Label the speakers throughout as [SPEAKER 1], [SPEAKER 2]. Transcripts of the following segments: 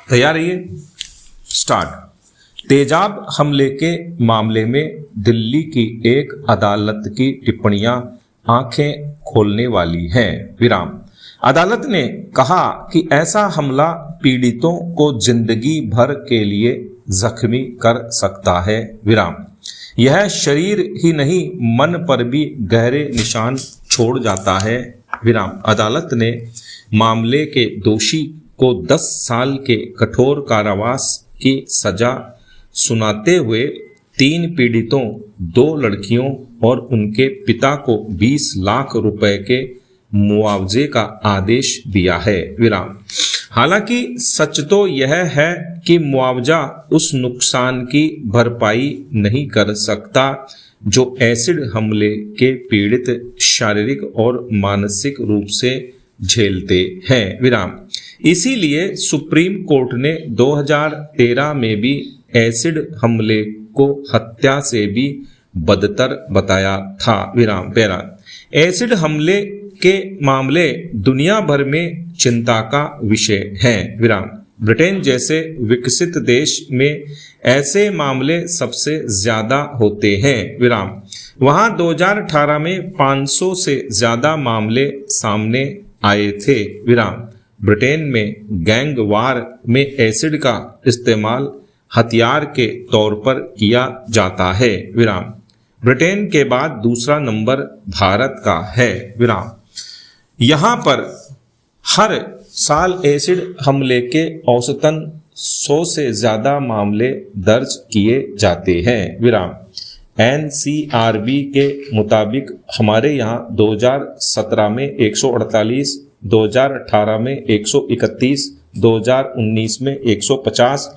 [SPEAKER 1] तैयार रहिए, स्टार्ट। तेजाब हमले के मामले में दिल्ली की एक अदालत की टिप्पणियां आंखें खोलने वाली हैं। विराम। अदालत ने कहा कि ऐसा हमला पीड़ितों को जिंदगी भर के लिए जख्मी कर सकता है। विराम। यह शरीर ही नहीं, मन पर भी गहरे निशान छोड़ जाता है। विराम। अदालत ने मामले के दोषी को 10 साल के कठोर कारावास की सजा सुनाते हुए 3 पीड़ितों, 2 लड़कियों और उनके पिता को 20 लाख रुपए के मुआवजे का आदेश दिया है। विराम। हालांकि सच तो यह है कि मुआवजा उस नुकसान की भरपाई नहीं कर सकता जो एसिड हमले के पीड़ित शारीरिक और मानसिक रूप से झेलते हैं। विराम। इसीलिए सुप्रीम कोर्ट ने 2013 में भी एसिड हमले को हत्या से भी बदतर बताया था। विराम। पैरा। एसिड हमले के मामले दुनिया भर में चिंता का विषय हैं। विराम। ब्रिटेन जैसे विकसित देश में ऐसे मामले सबसे ज्यादा होते हैं। विराम। वहां 2018 में 500 से ज्यादा मामले सामने आए थे। विराम। ब्रिटेन में गैंग वार में एसिड का इस्तेमाल हथियार के तौर पर किया जाता है। विराम। ब्रिटेन के बाद दूसरा नंबर भारत का है। विराम। यहाँ पर हर साल एसिड हमले के औसतन 100 से ज्यादा मामले दर्ज किए जाते हैं। विराम। NCRB के मुताबिक हमारे यहाँ 2017 में 148, 2018 में 131, 2019 में 150,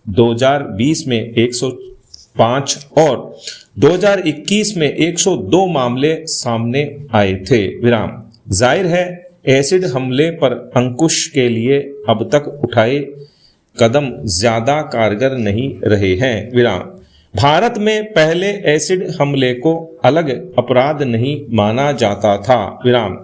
[SPEAKER 1] 2020 में 105 और 2021 में 102 मामले सामने आए थे। विराम। जाहिर है एसिड हमले पर अंकुश के लिए अब तक उठाए कदम ज्यादा कारगर नहीं रहे हैं। विराम। भारत में पहले एसिड हमले को अलग अपराध नहीं माना जाता था। विराम।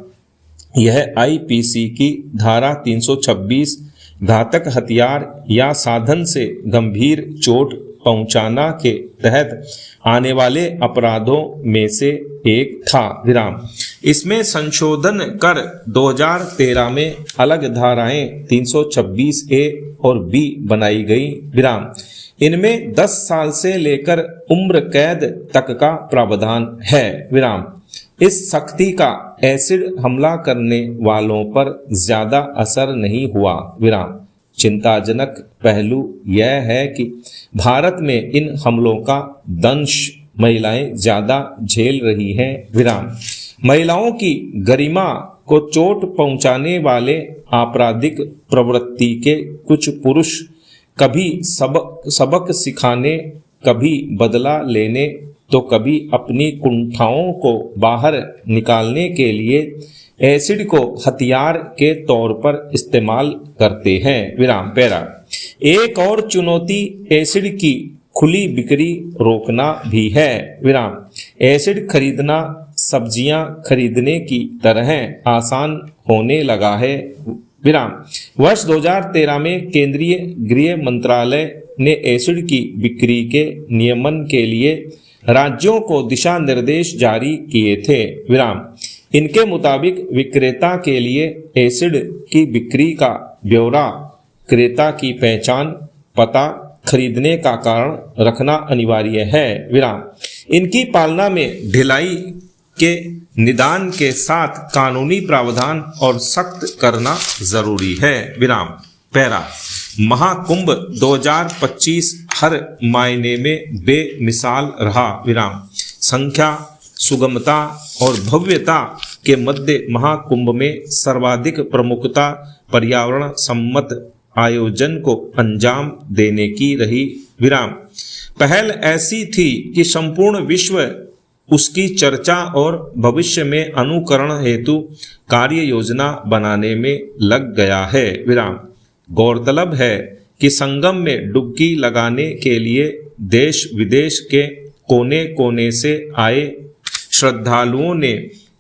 [SPEAKER 1] यह IPC की धारा 326 घातक हथियार या साधन से गंभीर चोट पहुंचाना के तहत आने वाले अपराधों में से एक था। विराम। इसमें संशोधन कर 2013 में अलग धाराएं 326A और B बनाई गई। विराम। इनमें 10 साल से लेकर उम्र कैद तक का प्रावधान है। विराम। इस सख्ती का एसिड हमला करने वालों पर ज्यादा असर नहीं हुआ। विराम। चिंताजनक पहलू यह है कि भारत में इन हमलों का दंश महिलाएं ज्यादा झेल रही हैं। विराम। महिलाओं की गरिमा को चोट पहुंचाने वाले आपराधिक प्रवृत्ति के कुछ पुरुष कभी सबक सिखाने, कभी बदला लेने, तो कभी अपनी कुंठाओं को बाहर निकालने के लिए एसिड को हथियार के तौर पर इस्तेमाल करते हैं। विराम। पैरा। एक और चुनौती एसिड की खुली बिक्री रोकना भी है। विराम। एसिड खरीदना सब्जियां खरीदने की तरह आसान होने लगा है। विराम। वर्ष 2013 में केंद्रीय गृह मंत्रालय ने एसिड की बिक्री के नियमन के लिए राज्यों को दिशा निर्देश जारी किए थे। विराम। इनके मुताबिक विक्रेता के लिए एसिड की बिक्री का ब्यौरा, क्रेता की पहचान, पता, खरीदने का कारण रखना अनिवार्य है। विराम। इनकी पालना में ढिलाई के निदान के साथ कानूनी प्रावधान और सख्त करना जरूरी है। विराम। पैरा। महाकुंभ 2025 हर मायने में बेमिसाल रहा। विराम। संख्या, सुगमता और भव्यता के मध्य महाकुंभ में सर्वाधिक प्रमुखता पर्यावरण सम्मत आयोजन को अंजाम देने की रही। विराम। पहल ऐसी थी कि संपूर्ण विश्व उसकी चर्चा और भविष्य में अनुकरण हेतु कार्य योजना बनाने में लग गया है। विराम। गौरतलब है कि संगम में डुबकी लगाने के लिए देश विदेश के कोने कोने से आए श्रद्धालुओं ने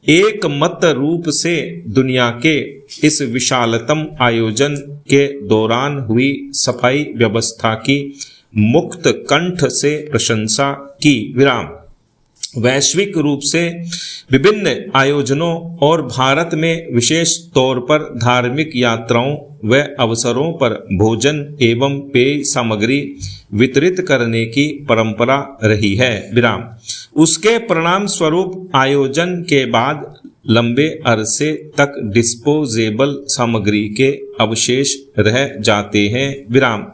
[SPEAKER 1] एक मत रूप से दुनिया के इस विशालतम आयोजन के दौरान हुई सफाई व्यवस्था की मुक्त कंठ से प्रशंसा की। विराम। वैश्विक रूप से विभिन्न आयोजनों और भारत में विशेष तौर पर धार्मिक यात्राओं व अवसरों पर भोजन एवं पेय सामग्री वितरित करने की परंपरा रही है। विराम। उसके परिणाम स्वरूप आयोजन के बाद लंबे अरसे तक डिस्पोजेबल सामग्री के अवशेष रह जाते हैं। विराम।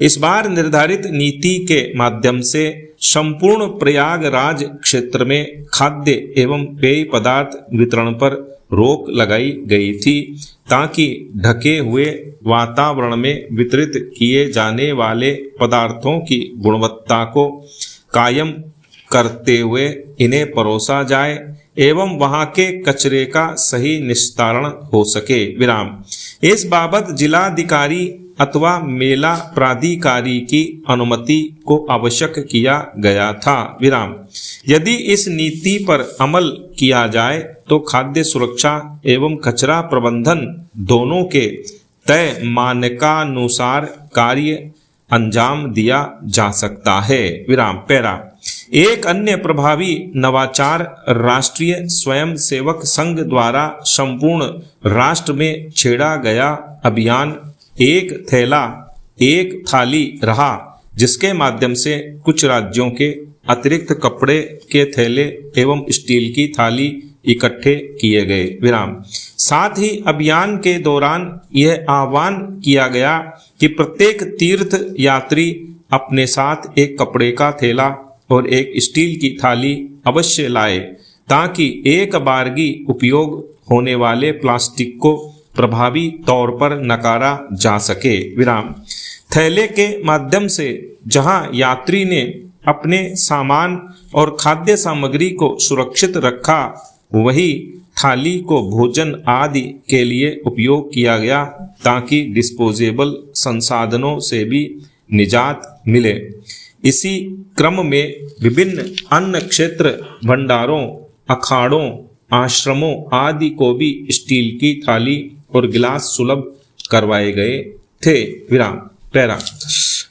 [SPEAKER 1] इस बार निर्धारित नीति के माध्यम से संपूर्ण प्रयागराज क्षेत्र में खाद्य एवं पेय पदार्थ वितरण पर रोक लगाई गई थी, ताकि ढके हुए वातावरण में वितरित किए जाने वाले पदार्थों की गुणवत्ता को कायम करते हुए इन्हें परोसा जाए एवं वहां के कचरे का सही निस्तारण हो सके। विराम। इस बाबत जिलाधिकारी अथवा मेला प्राधिकारी की अनुमति को आवश्यक किया गया था। विराम। यदि इस नीति पर अमल किया जाए तो खाद्य सुरक्षा एवं कचरा प्रबंधन दोनों के तय मानकानुसार कार्य अंजाम दिया जा सकता है। विराम। पैरा। एक अन्य प्रभावी नवाचार राष्ट्रीय स्वयंसेवक संघ द्वारा संपूर्ण राष्ट्र में छेड़ा गया अभियान एक थैला एक थाली रहा, जिसके माध्यम से कुछ राज्यों के अतिरिक्त कपड़े के थैले एवं स्टील की थाली इकट्ठे किए गए। विराम। साथ ही अभियान के दौरान यह आह्वान किया गया कि प्रत्येक तीर्थ यात्री अपने साथ एक कपड़े का थैला और एक स्टील की थाली अवश्य लाए, ताकि एक बारगी उपयोग होने वाले प्लास्टिक को प्रभावी तौर पर नकारा जा सके। विराम। थैले के माध्यम से जहां यात्री ने अपने सामान और खाद्य सामग्री को सुरक्षित रखा, वही थाली को भोजन आदि के लिए उपयोग किया गया, ताकि डिस्पोजेबल संसाधनों से भी निजात मिले। इसी क्रम में विभिन्न अन्य क्षेत्र भंडारों, अखाड़ों, आश्रमों आदि को भी स्टील की थाली और गिलास सुलभ करवाए गए थे। विराम। पैरा।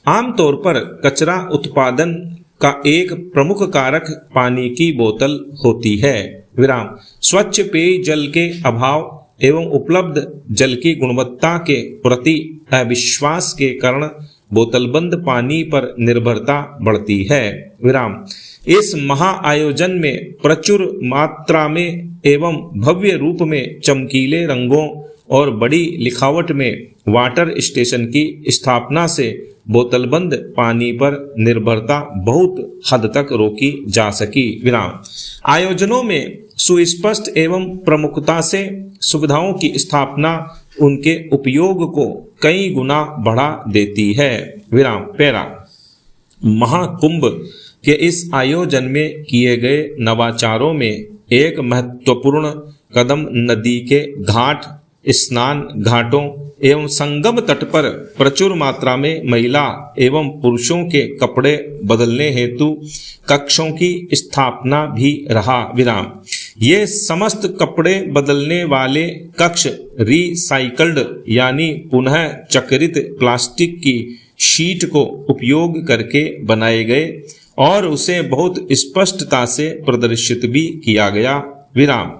[SPEAKER 1] आमतौर पर कचरा उत्पादन का एक प्रमुख कारक पानी की बोतल होती है। विराम। स्वच्छ पेय जल के अभाव एवं उपलब्ध जल की गुणवत्ता के प्रति अविश्वास के कारण बोतलबंद पानी पर निर्भरता बढ़ती है। विराम। इस महा आयोजन में प्रचुर मात्रा में एवं भव्य रूप में चमकीले रंगों और बड़ी लिखावट में वाटर स्टेशन की स्थापना से बोतलबंद पानी पर निर्भरता बहुत हद तक रोकी जा सकी। विराम। आयोजनों में सुस्पष्ट एवं प्रमुखता से सुविधाओं की स्थापना उनके उपयोग को कई गुना बढ़ा देती है। विराम। पैरा। महाकुंभ के इस आयोजन में किए गए नवाचारों में एक महत्वपूर्ण कदम नदी के घाट, स्नान घाटों एवं संगम तट पर प्रचुर मात्रा में महिला एवं पुरुषों के कपड़े बदलने हेतु कक्षों की स्थापना भी रहा। विराम। ये समस्त कपड़े बदलने वाले कक्ष रिसाइकल्ड यानी पुनः चक्रित प्लास्टिक की शीट को उपयोग करके बनाए गए और उसे बहुत स्पष्टता से प्रदर्शित भी किया गया। विराम।